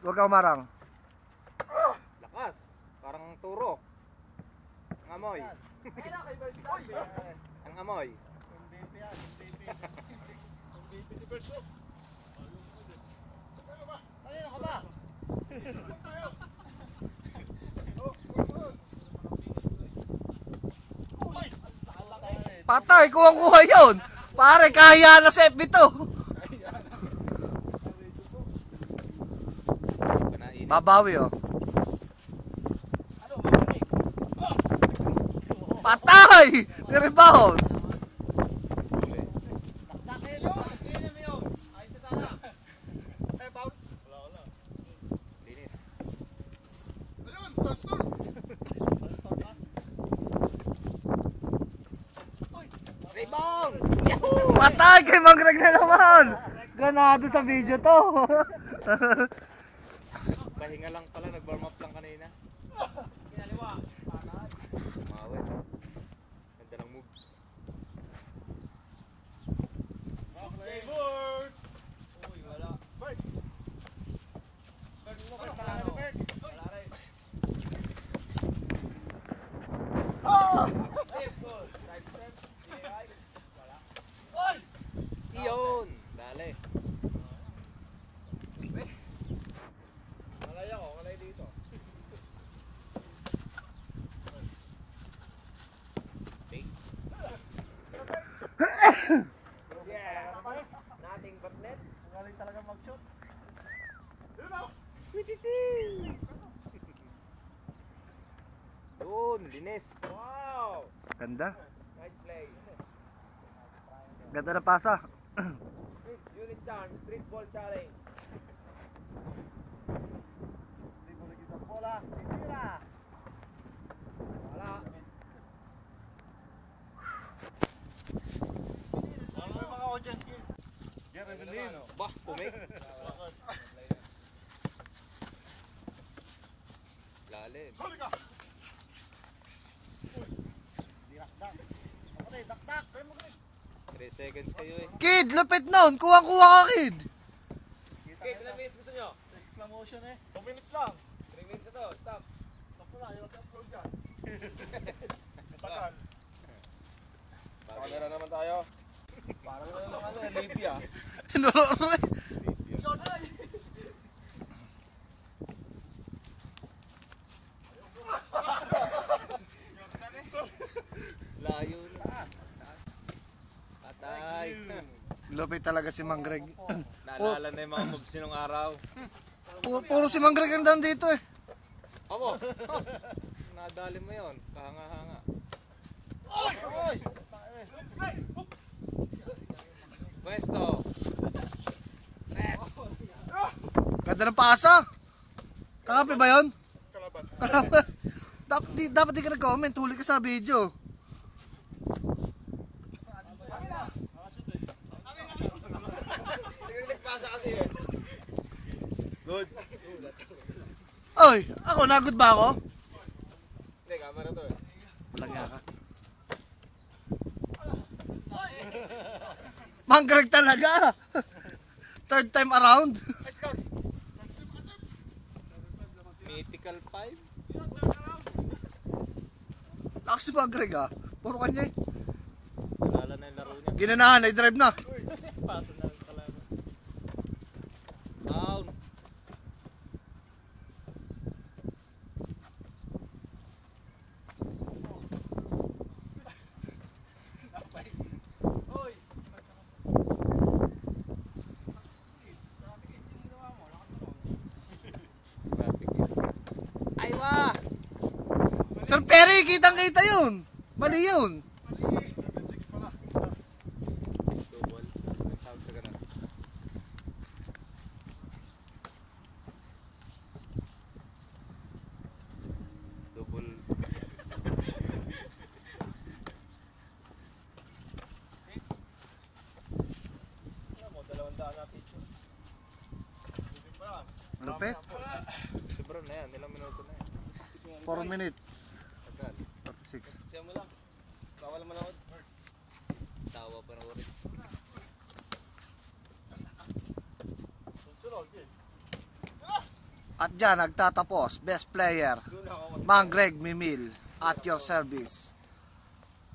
Huwag ka umarang. Lakas. Parang turo. Ang amoy. Ang amoy. si Berso. Kanina ka ba? Patay, kuha yun. Pare, kaya na sa FB to. Babawi oh. Patay! Nirebound! Rebound! Patay kay Mangreg na naman! Ganado sa video to. Pahinga lang pala, nag-warm up lang kanina. Kinaliwa. Mawin. Ganda ng moves. Okay, boys! Uy, wala. Birds! Birds mo kayo sa ano? Wala rin. Good. Side step. Wala. Oy! Iyon! Dali. Malay ako, malay dito. Take. Yeah! Nothing but net. Galing talaga mag-shoot. Doon, linis. Wow! Ganda. Nice play. Ganda na pasa. Unit charm, street ball challenge. Hindi mo nagkita bola. Titira. Wala. Ano yung mga audience game? Gary Velino. Bah, pumik. Lalim. Huli ka! Dakdak. Ako na, dakdak. Kaya mo ganit. 3 seconds kayo eh. Kid, lupit nun. Kuha-kuha ka, Kid. Okay, ilang minutes gusto nyo? Exclamation eh. 2 minutes lang. 3 minutes na to, stop. Stop na, yung upload dyan. Tagal. Kamera naman tayo. Parang ano, Libya. Layo na. Patay. Lupit talaga si Mangreg. Naalala na yung mga moves nung araw. Puro si Mangreg ang dito eh. Abo. Nadali mo yun. Kahanga-hanga. Oy! Pwesto. Press. Ganda ng pasa. Kakapi ba yun? Kalaban. Dapat di ka nag-comment. Huli ka sa video. Sige, nagpasa kasi eh. Good. Oy, ako nagod ba ako? Hindi, camera to eh. Walang nga ka. Mangreg talaga. Third time around. Mythical 5. Lakas si Mangreg ah. Puro kanya eh. Naalala na yung laro niya. Ginanahan, ay drive na. Paso na lang talaga. Down. Aywa! Sir Perry, kitang-kita yun. Mali yun. Double. Sound ka na. Double. Ano mo, 200 na picture. Bibig pa yan. Lupit. Sobra na yan. Ilang minuto na yan. 4 minutes. Tagal. 46. Siya mo lang. Bawal mo lang. Tawa pa na ulit. Sunod, eh. At dyan nagtatapos, best player, Mang Greg Mimil, at your service.